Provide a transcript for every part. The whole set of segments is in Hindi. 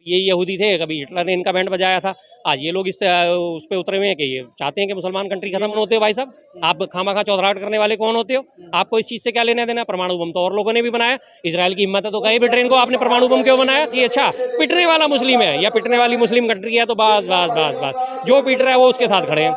ये यहूदी थे, कभी हिटलर ने इनका बैंड बजाया था, आज ये लोग इस उस पे उतरे हुए हैं कि ये चाहते हैं कि मुसलमान कंट्री खत्म होते हो। भाई साहब, आप खामा चौधराहट करने वाले कौन होते हो? आपको इस चीज़ से क्या लेना देना? परमाणु बम तो और लोगों ने भी बनाया, इजराइल की हिम्मत है तो कहीं भी ट्रेन को आपने परमाणु बम क्यों बनाया जी? अच्छा, पिटने वाला मुस्लिम है या पिटने वाली मुस्लिम कंट्री है तो बस बस बस बस, जो पीट रहा है वो उसके साथ खड़े हैं।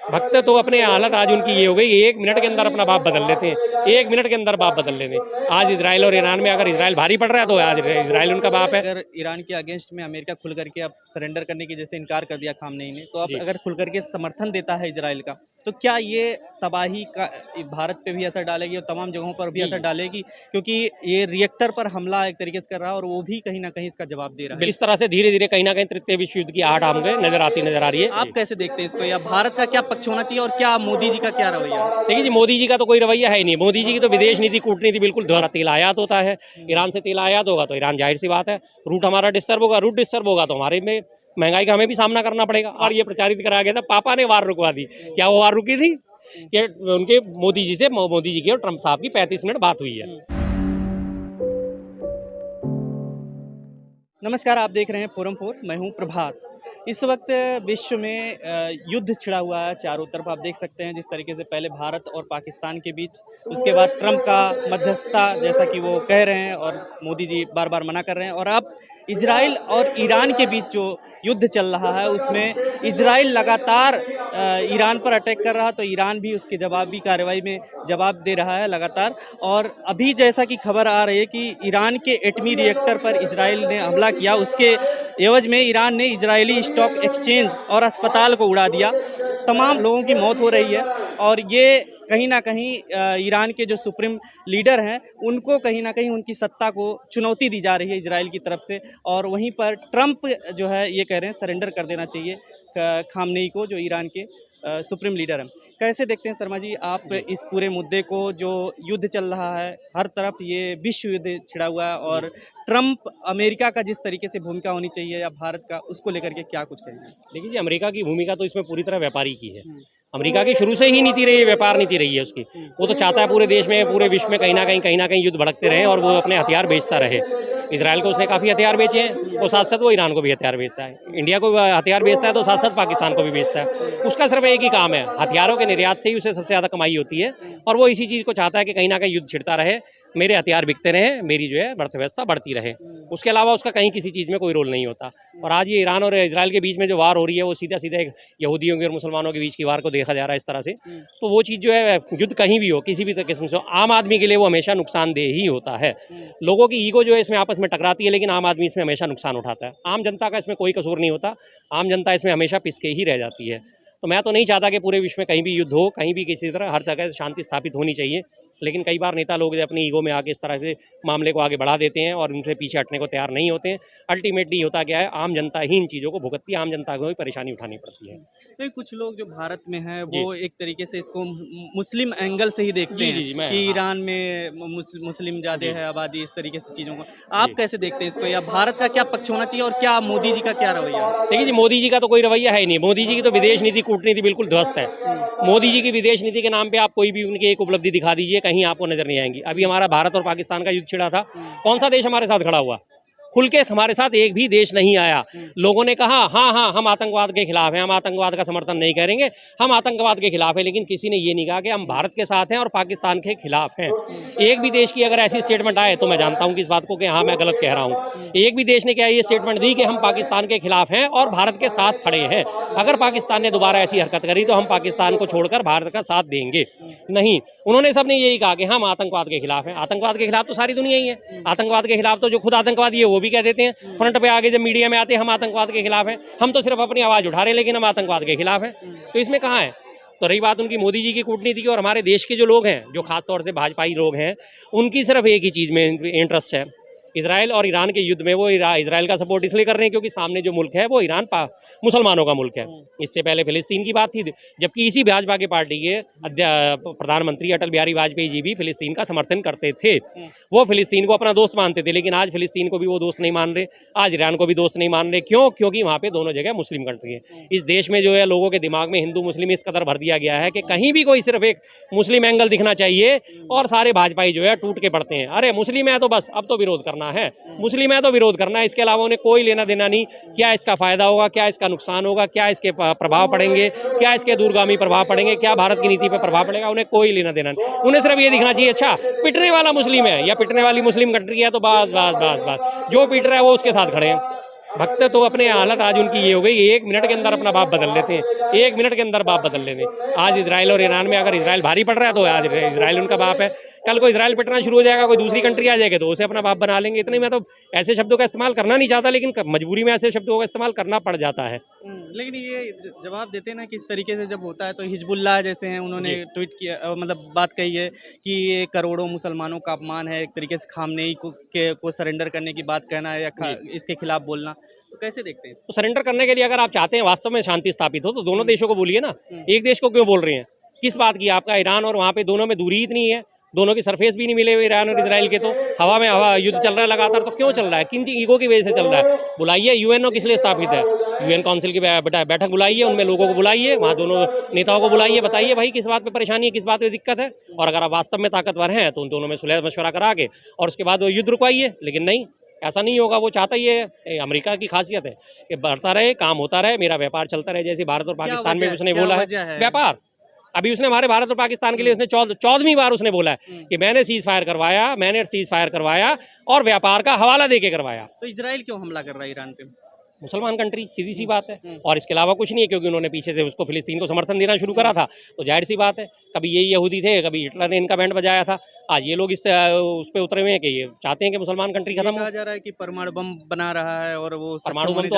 भक्त तो अपने हालत आज उनकी ये हो गई, 1 मिनट के अंदर अपना बाप बदल लेते हैं, 1 मिनट के अंदर बाप बदल लेते हैं। आज इजराइल और ईरान में अगर इजराइल भारी पड़ रहा है तो आज इजराइल उनका बाप है। अगर ईरान के अगेंस्ट में अमेरिका खुल करके अब सरेंडर करने की जैसे इनकार कर दिया खामनेई ने, तो अब जी। अगर खुल करके समर्थन देता है इजराइल का, तो क्या ये तबाही का भारत पे भी असर डालेगी और तमाम जगहों पर भी जी, असर जी। डालेगी? क्योंकि ये रिएक्टर पर हमला एक तरीके से कर रहा है और वो भी कहीं ना कहीं इसका जवाब दे रहा है। इस तरह से धीरे धीरे कहीं ना कहीं तृतीय विश्व युद्ध की आहट हमको नजर आ रही है। आप कैसे देखते हैं इसको, या भारत का क्या पक्ष होना चाहिए और क्या मोदी जी का क्या रवैया है? देखिए जी, मोदी जी का तो कोई रवैया है ही नहीं। मोदी जी की तो विदेश नीति कूटनीति बिल्कुल द्वारा तेल आयात होता है, ईरान से तेल आयात होगा तो ईरान जाहिर सी बात है रूट हमारा डिस्टर्ब होगा, रूट डिस्टर्ब होगा तो हमारे में महंगाई का हमें भी सामना करना पड़ेगा। और ये प्रचारित कराया गया था पापा ने वार रुकवा दी, क्या वो वार रुकी थी? ये उनके मोदी जी की और ट्रंप साहब की 35 मिनट बात हुई है। नमस्कार, आप देख रहे हैं फोरम 4, मैं हूं प्रभात। इस वक्त विश्व में युद्ध छिड़ा हुआ है चारों तरफ। आप देख सकते हैं जिस तरीके से पहले भारत और पाकिस्तान के बीच, उसके बाद ट्रंप का मध्यस्थता जैसा कि वो कह रहे हैं और मोदी जी बार बार मना कर रहे हैं, और अब इजराइल और ईरान के बीच जो युद्ध चल रहा है उसमें इजराइल लगातार ईरान पर अटैक कर रहा, तो ईरान भी उसके जवाबी कार्रवाई में जवाब दे रहा है लगातार। और अभी जैसा कि खबर आ रही है कि ईरान के एटमी रिएक्टर पर इजराइल ने हमला किया, उसके एवज में ईरान ने इजरायली स्टॉक एक्सचेंज और अस्पताल को उड़ा दिया। तमाम लोगों की मौत हो रही है और ये कहीं ना कहीं ईरान के जो सुप्रीम लीडर हैं उनको कहीं ना कहीं उनकी सत्ता को चुनौती दी जा रही है इजराइल की तरफ से। और वहीं पर ट्रंप जो है ये कह रहे हैं सरेंडर कर देना चाहिए खामनेई को, जो ईरान के सुप्रीम लीडर हैं। कैसे देखते हैं शर्मा जी आप इस पूरे मुद्दे को, जो युद्ध चल रहा है हर तरफ, ये विश्व युद्ध छिड़ा हुआ है, और ट्रंप अमेरिका का जिस तरीके से भूमिका होनी चाहिए या भारत का, उसको लेकर के क्या कुछ कहेंगे? देखिए जी, अमेरिका की भूमिका तो इसमें पूरी तरह व्यापारी की है। अमेरिका की शुरू से ही नीति रही है, व्यापार नीति रही है उसकी। वो तो चाहता है पूरे देश में, पूरे विश्व में कहीं ना कहीं युद्ध भड़कते रहे और वो अपने हथियार बेचता रहे। इजराइल को उसने काफ़ी हथियार बेचे हैं, और साथ साथ वो ईरान को भी हथियार बेचता है। इंडिया को हथियार बेचता है तो साथ साथ पाकिस्तान को भी बेचता है। उसका सिर्फ एक ही काम है, हथियारों के निर्यात से ही उसे सबसे ज़्यादा कमाई होती है, और वो इसी चीज़ को चाहता है कि कहीं ना कहीं युद्ध छिड़ता रहे, मेरे हथियार बिकते रहे, मेरी जो है अर्थव्यवस्था बढ़ती रहे। उसके अलावा उसका कहीं किसी चीज़ में कोई रोल नहीं होता। और आज ये ईरान और इजराइल के बीच में जो वार हो रही है वो सीधा सीधा एक यहूदियों के और मुसलमानों के बीच की वार को देखा जा रहा है इस तरह से। तो वो चीज़ जो है, युद्ध कहीं भी हो, किसी भी किस्म से, आम आदमी के लिए वो हमेशा नुकसानदेह ही होता है। लोगों की ईगो जो है इसमें आपस में टकराती है, लेकिन आम आदमी इसमें हमेशा नुकसान उठाता है। आम जनता का इसमें कोई कसूर नहीं होता, आम जनता इसमें हमेशा पिसके ही रह जाती है। तो मैं तो नहीं चाहता कि पूरे विश्व में कहीं भी युद्ध हो, कहीं भी किसी तरह, हर जगह शांति स्थापित होनी चाहिए। लेकिन कई बार नेता लोग अपनी ईगो में आके इस तरह से मामले को आगे बढ़ा देते हैं और उनसे पीछे हटने को तैयार नहीं होते हैं। अल्टीमेटली होता क्या है, आम जनता ही इन चीज़ों को भुगतती है, आम जनता को भी परेशानी उठानी पड़ती है। नहीं, कुछ लोग जो भारत में हैं वो एक तरीके से इसको मुस्लिम एंगल से ही देखते जी, हैं जी, मैं कि हाँ। ईरान में मुस्लिम ज़्यादा जी। है आबादी, इस तरीके से चीज़ों को जी। आप कैसे देखते हैं इसको, या भारत का क्या पक्ष होना चाहिए और क्या मोदी जी का क्या रवैया है? देखिए जी, मोदी जी का तो कोई रवैया है ही नहीं। मोदी जी की तो विदेश नीति कूटनीति बिल्कुल ध्वस्त है। मोदी जी की विदेश नीति के नाम पे आप कोई भी उनकी एक उपलब्धि दिखा दीजिए, कहीं आपको नजर नहीं आएंगी। अभी हमारा भारत और पाकिस्तान का युद्ध छिड़ा था, कौन सा देश हमारे साथ खड़ा हुआ? खुल के हमारे साथ एक भी देश नहीं आया। लोगों ने कहा हाँ हाँ हम आतंकवाद के खिलाफ हैं, हम आतंकवाद का समर्थन नहीं करेंगे, हम आतंकवाद के खिलाफ हैं, लेकिन किसी ने ये नहीं कहा कि हम भारत के साथ हैं और पाकिस्तान के खिलाफ हैं। एक भी देश की अगर ऐसी स्टेटमेंट आए तो मैं जानता हूँ कि इस बात को कि हाँ मैं गलत कह रहा हूँ। एक भी देश ने क्या ये स्टेटमेंट दी कि हम पाकिस्तान के खिलाफ हैं और भारत के साथ खड़े हैं? अगर पाकिस्तान ने दोबारा ऐसी हरकत करी तो हम पाकिस्तान को छोड़कर भारत का साथ देंगे नहीं। उन्होंने सबने यही कहा कि हम आतंकवाद के खिलाफ हैं। आतंकवाद के खिलाफ तो सारी दुनिया ही है। आतंकवाद के खिलाफ तो जो खुद आतंकवादी है वो भी कह देते हैं फ्रंट पे आगे, जब मीडिया में आते हैं हम आतंकवाद के खिलाफ हैं। हम तो सिर्फ अपनी आवाज़ उठा रहे हैं, लेकिन हम आतंकवाद के खिलाफ हैं। तो इसमें कहाँ है? तो रही बात उनकी मोदी जी की कूटनीति की, और हमारे देश के जो लोग हैं, जो खासतौर से भाजपाई लोग हैं, उनकी सिर्फ एक ही चीज़ में इंटरेस्ट है। इजराइल और ईरान के युद्ध में वो इजराइल का सपोर्ट इसलिए कर रहे हैं क्योंकि सामने जो मुल्क है वो ईरान मुसलमानों का मुल्क है। इससे पहले फिलिस्तीन की बात थी, जबकि इसी भाजपा के पार्टी के प्रधानमंत्री अटल बिहारी वाजपेयी जी भी फिलिस्तीन का समर्थन करते थे। वो फिलिस्तीन को अपना दोस्त मानते थे, लेकिन आज फिलिस्तीन को भी वो दोस्त नहीं मान रहे, आज ईरान को भी दोस्त नहीं मान रहे। क्यों? क्योंकि वहाँ पे दोनों जगह मुस्लिम कंट्री है। इस देश में जो है लोगों के दिमाग में हिंदू मुस्लिम इस कदर भर दिया गया है कि कहीं भी कोई सिर्फ एक मुस्लिम एंगल दिखना चाहिए और सारे भाजपाई जो है टूट के पड़ते हैं। अरे मुस्लिम है तो बस अब तो विरोध करना करना है, मुस्लिम है तो विरोध करना है, इसके अलावा उन्हें कोई लेना देना नहीं। क्या इसका फायदा होगा, क्या इसका नुकसान होगा, क्या इसके प्रभाव पड़ेंगे, क्या इसके दूरगामी प्रभाव पड़ेंगे, क्या भारत की नीति पर प्रभाव पड़ेगा, उन्हें कोई लेना देना नहीं। उन्हें सिर्फ ये दिखना चाहिए अच्छा पिटने वाला मुस्लिम है या पिटने वाली मुस्लिम कंट्री है तो बस बस बस बस जो पीट रहा है वो उसके साथ खड़े हैं। भक्त तो अपने हालत आज उनकी ये हो गई, 1 मिनट के अंदर अपना बाप बदल लेते हैं, 1 मिनट के अंदर बाप बदल लेते हैं। आज इजराइल और ईरान में अगर इजराइल भारी पड़ रहा है तो आज इजराइल उनका बाप है, कल को इजराइल पिटना शुरू हो जाएगा, कोई दूसरी कंट्री आ जाएगी तो उसे अपना बाप बना लेंगे। इतने मैं तो ऐसे शब्दों का इस्तेमाल करना नहीं चाहता, लेकिन मजबूरी में ऐसे शब्दों का इस्तेमाल करना पड़ जाता है। लेकिन ये जवाब देते हैं ना कि इस तरीके से जब होता है तो हिजबुल्लाह जैसे हैं उन्होंने ट्वीट किया, मतलब बात कही है कि ये करोड़ों मुसलमानों का अपमान है, एक तरीके से खामनेई को सरेंडर करने की बात कहना है या इसके खिलाफ बोलना, तो कैसे देखते हैं? तो सरेंडर करने के लिए अगर आप चाहते हैं वास्तव में शांति स्थापित हो तो दोनों देशों को बोलिए ना, एक देश को क्यों बोल रहे हैं? किस बात की? आपका ईरान और वहाँ पे दोनों में दूरी इतनी है, दोनों की सरफेस भी नहीं मिले हुए ईरान और इजराइल के, तो हवा में हवा युद्ध चल रहा है लगातार, तो क्यों चल रहा है? किन ईगो की वजह से चल रहा है? बुलाइए, यूएनओ किस लिए स्थापित है? यूएन काउंसिल की बैठक बुलाइए, उनमें लोगों को बुलाइए, वहाँ दोनों नेताओं को बुलाइए, बताइए भाई किस बात पे परेशानी है, किस बात पे दिक्कत है, और अगर आप वास्तव में ताकतवर हैं तो उन दोनों में सुलह मशवरा करा के और उसके बाद वो युद्ध रुकवाइए। लेकिन नहीं, ऐसा नहीं होगा। वो चाहता ही है, अमेरिका की खासियत है कि बढ़ता रहे, काम होता रहे, मेरा व्यापार चलता रहे, जैसे भारत और पाकिस्तान में उसने बोला है व्यापार। अभी उसने हमारे भारत और पाकिस्तान के लिए उसने 14वीं बार उसने बोला है कि मैंने सीज फायर करवाया और व्यापार का हवाला देके करवाया। तो इजराइल क्यों हमला कर रहा है ईरान पे? मुसलमान कंट्री, सीधी सी बात है, और इसके अलावा कुछ नहीं है, क्योंकि उन्होंने पीछे से उसको फिलिस्तीन को समर्थन देना शुरू करा था, तो जाहिर सी बात है कभी ये यहूदी थे, कभी हिटलर ने इनका बैंड बजाया था, आज ये लोग उस पर उतरे हुए हैं कि ये चाहते हैं कि मुसलमान कंट्री खत्म हो। कहा जा रहा है कि परमाणु बम बना रहा है और वो परमाणु बम तो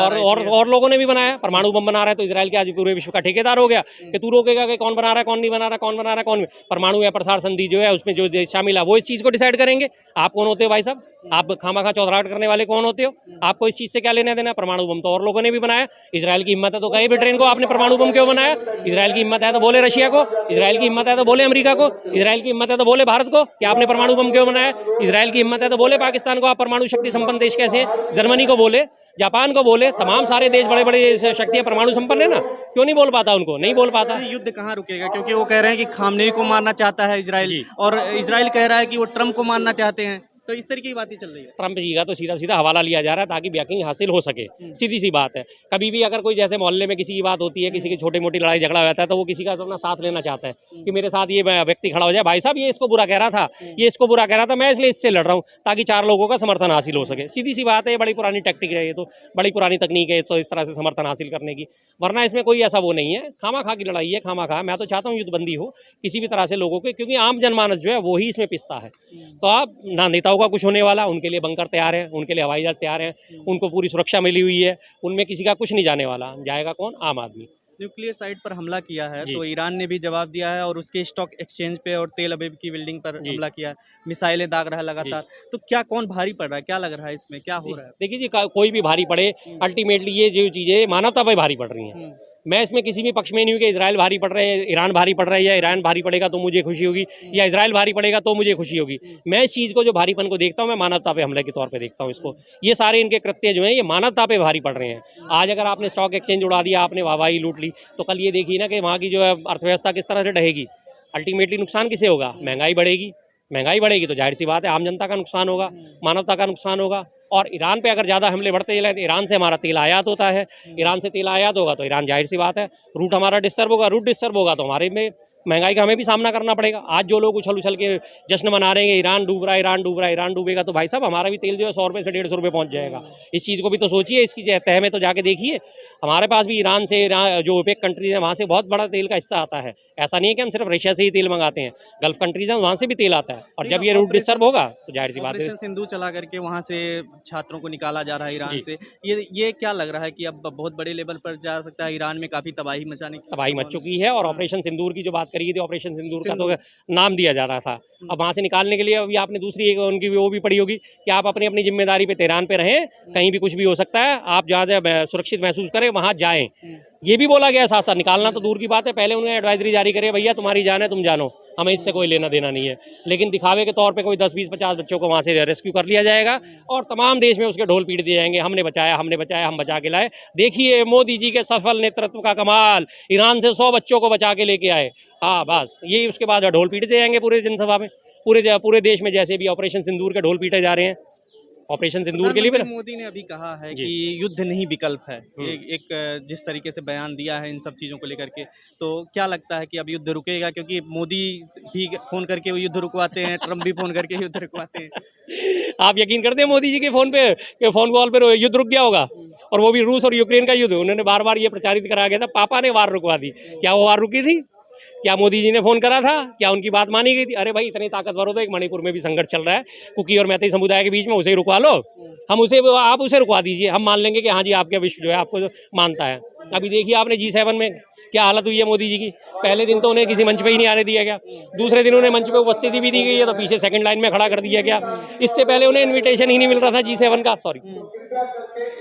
और लोगों ने भी बनाया। परमाणु बम बना रहा है तो इजराइल के आज पूरे विश्व का ठेकेदार हो गया कि तू रोकेगा कि कौन बना रहा है, कौन नहीं बना रहा, कौन बना रहा है, कौन। परमाणु या प्रसार संधि जो है उसमें जो देश शामिल है वो इस चीज़ को डिसाइड करेंगे। आप कौन होते हो भाई साहब? आप खामा चौधराहट करने वाले कौन होते हो? आपको इस चीज़ से क्या लेना देना? परमाणु बम तो और लोगों ने भी बनाया। इजराइल की हिम्मत है तो कहे ब्रिटेन को आपने परमाणु बम क्यों बनाया? इजराइल की हिम्मत है तो बोले रशिया को, इजराइल की हिम्मत है तो बोले अमेरिका को, इजराइल की हिम्मत है तो बोले भारत को कि आपने परमाणु बम क्यों बनाया? इजराइल की हिम्मत है तो बोले पाकिस्तान को आप परमाणु शक्ति संपन्न देश कैसे हैं? जर्मनी को बोले, जापान को बोले, तमाम सारे देश बड़े बड़े शक्तियां परमाणु संपन्न है ना, क्यों नहीं बोल पाता? उनको नहीं बोल पाता। युद्ध कहाँ रुकेगा? क्योंकि वो कह रहे हैं कि खामनेई को मारना चाहता है इजराइल, और इजराइल कह रहा है कि वो ट्रम्प को मारना चाहते हैं, तो इस तरीके की बातें चल रही है। ट्रम्प जी का तो सीधा सीधा हवाला लिया जा रहा है ताकि बैकिंग हासिल हो सके, सीधी सी बात है। कभी भी अगर कोई जैसे मोहल्ले में किसी की बात होती है, किसी की छोटी मोटी लड़ाई झगड़ा हो जाता है, तो वो किसी का अपना साथ लेना चाहता है कि मेरे साथ ये व्यक्ति खड़ा हो जाए, भाई साहब ये इसको बुरा कह रहा था, ये इसको बुरा कह रहा था, मैं इसलिए इससे लड़ रहा हूँ ताकि 4 लोगों का समर्थन हासिल हो सके। सीधी सी बात है, ये बड़ी पुरानी टैक्टिक है, ये तो बड़ी पुरानी तकनीक है इस तरह से समर्थन हासिल करने की, वरना इसमें कोई ऐसा वो नहीं है। खामा खा की लड़ाई है, खामा खा। मैं तो चाहता हूँ युद्धबंदी हो किसी भी तरह से लोगों के, क्योंकि आम जनमानस जो है वो ही इसमें पिसता है। तो आप ना नेताओं का कुछ होने वाला, उनके लिए बंकर तैयार है, उनके लिए हवाई जहाज तैयार है, उनको पूरी सुरक्षा मिली हुई है, उनमें किसी का कुछ नहीं जाने वाला। जाएगा कौन? आम आदमी। न्यूक्लियर साइट पर हमला किया है तो ईरान ने भी जवाब दिया है और उसके स्टॉक एक्सचेंज पे और तेल अवीव की बिल्डिंग पर हमला किया है, मिसाइलें दाग रहा है लगातार। तो क्या कौन भारी पड़ रहा है? क्या लग रहा है इसमें क्या हो रहा है? देखिए जी, कोई भी भारी पड़े, अल्टीमेटली ये जो चीज़ें मानवता पर भारी पड़ रही हैं। मैं इसमें किसी भी पक्ष में नहीं हूँ कि इजराइल भारी पड़ रहा है, ईरान भारी पड़ रहा है, या ईरान भारी पड़ेगा तो मुझे खुशी होगी, या इजराइल भारी पड़ेगा तो मुझे खुशी होगी। मैं इस चीज़ को, जो भारीपन को देखता हूँ, मैं मानवता पे हमले के तौर पे देखता हूँ इसको। ये सारे इनके कृत्य जो हैं ये मानवता पे भारी पड़ रहे हैं। आज अगर आपने स्टॉक एक्सचेंज उड़ा दिया, आपने वाहवाही लूट ली, तो कल ये देखिए ना कि वहाँ की जो है अर्थव्यवस्था किस तरह से ढहेगी। अल्टीमेटली नुकसान किसे होगा? महंगाई बढ़ेगी तो जाहिर सी बात है आम जनता का नुकसान होगा, मानवता का नुकसान होगा। और ईरान पे अगर ज़्यादा हमले बढ़ते चले तो ईरान से हमारा तेल आयात होता है, ईरान से तेल आयात होगा तो ईरान, जाहिर सी बात है रूट हमारा डिस्टर्ब होगा, रूट डिस्टर्ब होगा तो हमारे में महंगाई का हमें भी सामना करना पड़ेगा। आज जो लोग उछल के जश्न मना रहे हैं ईरान डूब रहा है, ईरान डूब रहा है, ईरान डूबेगा, तो भाई साहब हमारा भी तेल जो है 100 रुपये से 150 रुपये पहुँच जाएगा। इस चीज़ को भी तो सोचिए, इसकी तह में तो जाके देखिए। हमारे पास भी ईरान से, जो ओपेक कंट्रीज हैं वहाँ से बहुत बड़ा तेल का हिस्सा आता है। ऐसा नहीं है कि हम सिर्फ रशिया से ही तेल मंगाते हैं, गल्फ कंट्रीज हैं वहाँ से भी तेल आता है। और जब ये रूट डिस्टर्ब होगा तो जाहिर सी बात है सिंधु चला करके वहाँ से छात्रों को निकाला जा रहा है ईरान से। ये क्या लग रहा है कि अब बहुत बड़े लेवल पर जा सकता है? ईरान में काफ़ी तबाही मच चुकी है। और ऑपरेशन सिंदूर की जो बात करी थी, ऑपरेशन सिंदूर का तो नाम दिया जा रहा था। अब वहाँ से निकालने के लिए अभी आपने दूसरी एक उनकी वो भी पड़ी होगी कि आप अपनी अपनी जिम्मेदारी पे तेहरान पे रहें, कहीं भी कुछ भी हो सकता है, आप जहाँ सुरक्षित महसूस करें वहाँ जाएं। ये भी बोला गया साथ साथ। निकालना तो दूर की बात है, पहले उन्हें एडवाइजरी जारी करे, भैया तुम्हारी जान है तुम जानो, हमें इससे कोई लेना देना नहीं है। लेकिन दिखावे के तौर पे कोई 10, 20, 50 बच्चों को वहाँ से रेस्क्यू कर लिया जाएगा और तमाम देश में उसके ढोल पीट दिए जाएंगे, हमने बचाया, हम बचा के लाए। देखिए मोदी जी के सफल नेतृत्व का कमाल, ईरान से 100 बच्चों को बचा के लेके आए। हाँ बस यही, उसके बाद ढोल पीटते जाएंगे पूरे जनसभा में, पूरे देश में, जैसे भी ऑपरेशन सिंदूर के ढोल पीटे जा रहे हैं। ऑपरेशन सिंदूर के लिए भी ना। मोदी ने अभी कहा है जी। कि युद्ध नहीं विकल्प है, एक जिस तरीके से बयान दिया है इन सब चीज़ों को लेकर के, तो क्या लगता है कि अब युद्ध रुकेगा? क्योंकि मोदी भी फ़ोन करके वो युद्ध रुकवाते हैं, ट्रम्प भी फ़ोन करके युद्ध रुकवाते हैं। आप यकीन करते हैं मोदी जी के फ़ोन कॉल पे युद्ध रुक गया होगा? और वो भी रूस और यूक्रेन का युद्ध। उन्होंने बार-बार ये प्रचारित करा गया था, पापा ने वार रुकवा दी। क्या वो वार रुकी थी? क्या मोदी जी ने फ़ोन करा था? क्या उनकी बात मानी गई थी? अरे भाई इतने ताकतवर हो तो एक मणिपुर में भी संघर्ष चल रहा है कुकी और मैतेई समुदाय के बीच में, उसे ही रुकवा लो। आप उसे रुकवा दीजिए, हम मान लेंगे कि हाँ जी आपका विश्व जो है आपको जो मानता है। अभी देखिए आपने G7 में क्या हालत हुई है मोदी जी की। पहले दिन तो उन्हें किसी मंच पे ही नहीं आने दिया गया, दूसरे दिन उन्हें मंच पे उपस्थिति भी दी गई है तो पीछे सेकंड लाइन में खड़ा कर दिया गया। इससे पहले उन्हें इन्विटेशन ही नहीं मिल रहा था G7 का,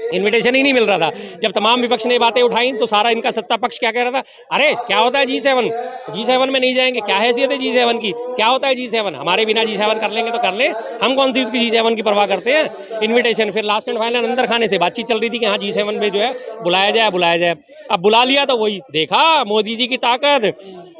इन्विटेशन ही नहीं मिल रहा था। जब तमाम विपक्ष ने बातें उठाई तो सारा इनका सत्ता पक्ष क्या कह रहा था, अरे क्या होता है G7 में नहीं जाएंगे, क्या हैसियत है G7 की, क्या होता है G7, हमारे बिना G7 कर लेंगे तो कर ले, हम कौन सी उसकी G7 की परवाह करते हैं। इन्विटेशन फिर लास्ट एंड फाइनल अंदर खाने से बातचीत चल रही थी कि हाँ G7 में जो है बुलाया जाए। अब बुला लिया तो वही देखा मोदी जी की ताकत,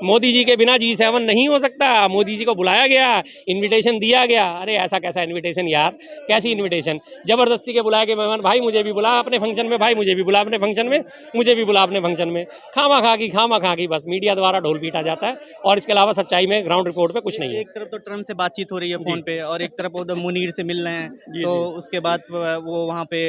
मोदी जी के बिना G7 नहीं हो सकता। मोदी जी को बुलाया गया, इन्विटेशन दिया गया। अरे ऐसा कैसा इन्विटेशन यार, कैसी इन्विटेशन, जबरदस्ती के बुलाया के मेहमान, भाई मुझे भी बुला अपने फंक्शन में, भाई मुझे भी बुला अपने फंक्शन में, मुझे भी बुला अपने फंक्शन में। खामा खा की बस मीडिया द्वारा ढोल पीटा जाता है और इसके अलावा सच्चाई में ग्राउंड रिपोर्ट पे कुछ नहीं है। एक तरफ तो ट्रम्प से बातचीत हो रही है फोन पे और एक तरफ उधर मुनीर से मिल रहे हैं, तो उसके बाद वो वहाँ पे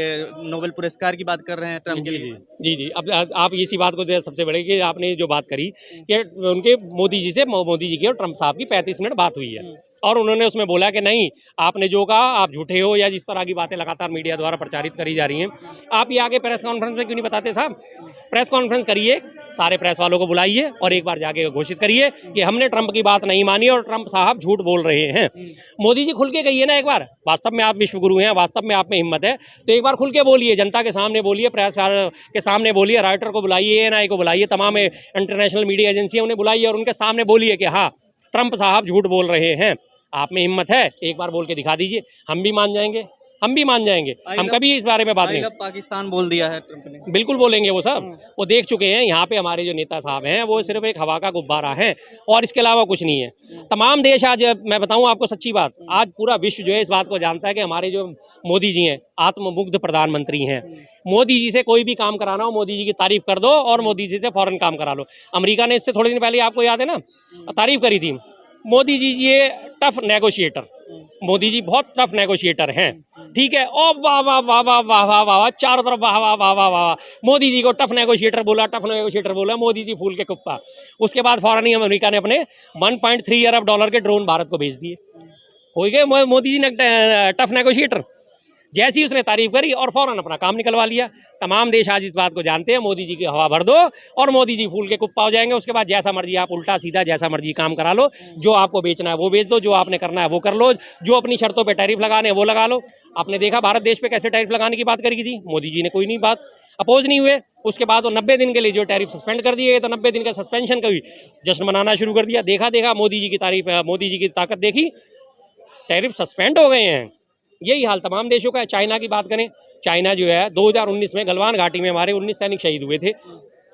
नोबेल पुरस्कार की बात कर रहे हैं ट्रम्प के लिए। जी। अब आप इसी बात को जो सबसे बड़े कि आपने जो बात करी कि उनके मोदी जी की और ट्रम्प साहब की 35 मिनट बात हुई है और उन्होंने उसमें बोला कि नहीं आपने जो कहा आप झूठे हो, या जिस तरह की बातें लगातार मीडिया द्वारा प्रचारित करी जा रही हैं, आप ये आगे प्रेस कॉन्फ्रेंस में क्यों नहीं बताते साहब? प्रेस कॉन्फ्रेंस करिए, सारे प्रेस वालों को बुलाइए और एक बार जाके घोषित करिए कि हमने ट्रंप की बात नहीं मानी और ट्रंप साहब झूठ बोल रहे हैं। मोदी जी खुल के कहिए ना एक बार, वास्तव में आप विश्वगुरु हैं, वास्तव में आप में हिम्मत है तो एक बार खुल के बोलिए, जनता के सामने बोलिए, प्रेस के सामने बोलिए, राइटर को बुलाइए, ANI को बुलाइए, तमाम इंटरनेशनल मीडिया एजेंसियां उन्हें बुलाइए और उनके सामने बोलिए कि हाँ ट्रंप साहब झूठ बोल रहे हैं। आप में हिम्मत है, एक बार बोल के दिखा दीजिए, हम भी मान जाएंगे। हम कभी इस बारे में बात नहीं, पाकिस्तान बोल दिया है ट्रंप ने, बिल्कुल बोलेंगे वो सब, वो देख चुके हैं। यहाँ पे हमारे जो नेता साहब हैं वो सिर्फ एक हवा का गुब्बारा है और इसके अलावा कुछ नहीं है। तमाम देश आज, मैं बताऊँ आपको सच्ची बात, आज पूरा विश्व जो है इस बात को जानता है कि हमारे जो मोदी जी हैं आत्ममुग्ध प्रधानमंत्री हैं। मोदी जी से कोई भी काम कराना हो, मोदी जी की तारीफ कर दो और मोदी जी से फौरन काम करा लो। अमेरिका ने इससे थोड़े दिन पहले, आपको याद है ना, तारीफ करी थी मोदी जी, ये टफ नेगोशिएटर, मोदी जी बहुत टफ नेगोशिएटर हैं, ठीक है। ओ वाह वाह वाह वाह वाह वाह वाह, चारों तरफ वाह वाह वाह वाह वाह, मोदी जी को टफ नेगोशिएटर बोला, मोदी जी फूल के कुप्पा। उसके बाद फौरन ही अमेरिका ने अपने 1.3 अरब डॉलर के ड्रोन भारत को भेज दिए। हो गए मोदी जी ने टफ नेगोशिएटर। जैसी उसने तारीफ करी और फौरन अपना काम निकलवा लिया। तमाम देश आज इस बात को जानते हैं, मोदी जी की हवा भर दो और मोदी जी फूल के कुप्पा हो जाएंगे। उसके बाद जैसा मर्जी आप उल्टा सीधा जैसा मर्जी काम करा लो, जो आपको बेचना है वो बेच दो, जो आपने करना है वो कर लो, जो अपनी शर्तों पे टैरिफ लगाने हैं वो लगा लो। आपने देखा भारत देश पे कैसे टैरिफ लगाने की बात करी थी, मोदी जी ने कोई नहीं बात अपोज नहीं हुए। उसके बाद वो 90 दिन के लिए जो टैरिफ सस्पेंड कर दिए गए, तो 90 दिन का सस्पेंशन का भी जश्न मनाना शुरू कर दिया। देखा मोदी जी की तारीफ, मोदी जी की ताकत देखी, टैरिफ सस्पेंड हो गए हैं। यही हाल तमाम देशों का है। चाइना की बात करें, चाइना जो है 2019 में गलवान घाटी में हमारे 19 सैनिक शहीद हुए थे,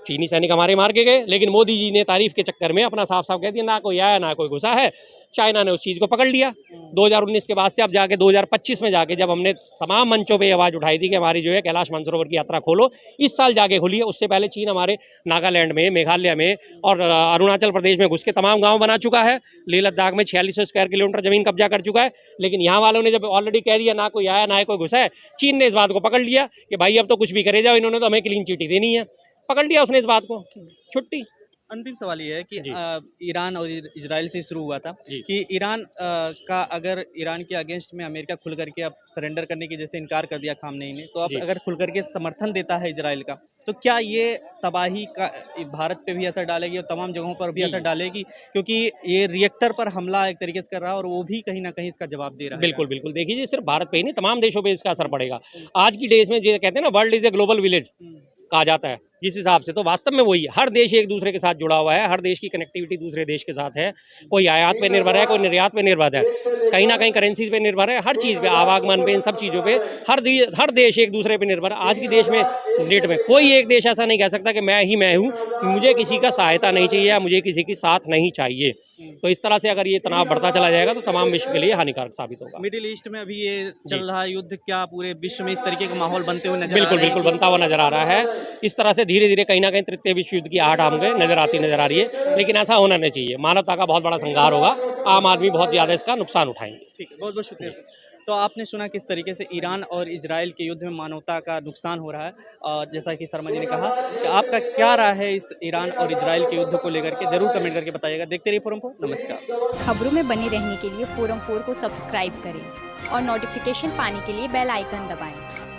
चीनी सैनिक हमारे मार के गए, लेकिन मोदी जी ने तारीफ के चक्कर में अपना साफ साफ कह दिया, ना कोई आया ना कोई घुसा है। चाइना ने उस चीज़ को पकड़ लिया 2019 के बाद से। अब जाके 2025 में जाके जब हमने तमाम मंचों पे आवाज़ उठाई थी कि हमारी जो है कैलाश मानसरोवर की यात्रा खोलो, इस साल जाके खुली है। उससे पहले चीन हमारे नागालैंड में, मेघालय में और अरुणाचल प्रदेश में घुस के तमाम गाँव बना चुका है। लेह लद्दाख में 4600 स्क्वायर किलोमीटर ज़मीन कब्जा कर चुका है। लेकिन यहाँ वालों ने जब ऑलरेडी कह दिया ना कोई आया ना कोई घुसा है, चीन ने इस बात को पकड़ लिया कि भाई अब तो कुछ भी करे जाओ, इन्होंने तो हमें क्लीन चिट ही देनी है। पकड़ लिया उसने इस बात को, छुट्टी। अंतिम सवाल ये है कि ईरान और इजराइल से शुरू हुआ था कि ईरान का अगर ईरान के अगेंस्ट में अमेरिका खुल करके अब सरेंडर करने की जैसे इनकार कर दिया खामनेई ने, तो अब अगर खुल करके समर्थन देता है इजराइल का, तो क्या ये तबाही का भारत पे भी असर डालेगी और तमाम जगहों पर भी असर डालेगी? क्योंकि ये रिएक्टर पर हमला एक तरीके से कर रहा है और वो भी कहीं ना कहीं इसका जवाब दे रहा है। बिल्कुल बिल्कुल, देखिए सिर्फ भारत पे ही नहीं, तमाम देशों पे इसका असर पड़ेगा। आज की डेज में जो कहते हैं ना, world is a global village कहा जाता है, जिस हिसाब से, तो वास्तव में वही है, हर देश एक दूसरे के साथ जुड़ा हुआ है, हर देश की कनेक्टिविटी दूसरे देश के साथ है, कोई आयात पे निर्भर है, कोई निर्यात पे निर्भर है, कहीं ना कहीं करेंसीज पे निर्भर है, हर चीज़ पे, आवागमन पे, इन सब चीज़ों पे हर देश एक दूसरे पे निर्भर है। आज की देश में डेट में कोई एक देश ऐसा नहीं कह सकता कि मैं हूँ, मुझे किसी का सहायता नहीं चाहिए या मुझे किसी की साथ नहीं चाहिए। तो इस तरह से अगर ये तनाव बढ़ता चला जाएगा तो तमाम विश्व के लिए हानिकारक साबित होगा। मिडिल ईस्ट में अभी ये चल रहा है युद्ध, क्या पूरे विश्व में इस तरीके का माहौल बनते हुए नजर बिल्कुल आ रहा है? बिल्कुल बनता हुआ नजर आ रहा है। इस तरह से धीरे धीरे कहीं ना कहीं तृतीय विश्व युद्ध की आहट हमको नजर आ रही है, लेकिन ऐसा होना नहीं चाहिए। मानवता का बहुत बड़ा संहार होगा, आम आदमी बहुत ज़्यादा इसका नुकसान उठाएंगे। ठीक है, बहुत बहुत शुक्रिया सर। तो आपने सुना किस तरीके से ईरान और इजराइल के युद्ध में मानवता का नुकसान हो रहा है, और जैसा कि शर्मा जी ने कहा कि आपका क्या राय है इस ईरान और इजराइल के युद्ध को लेकर के, जरूर कमेंट करके बताइएगा। देखते रहिए फोरम 4। नमस्कार। खबरों में बने रहने के लिए फोरम 4 को सब्सक्राइब करें और नोटिफिकेशन पाने के लिए बेल आइकन दबाएं।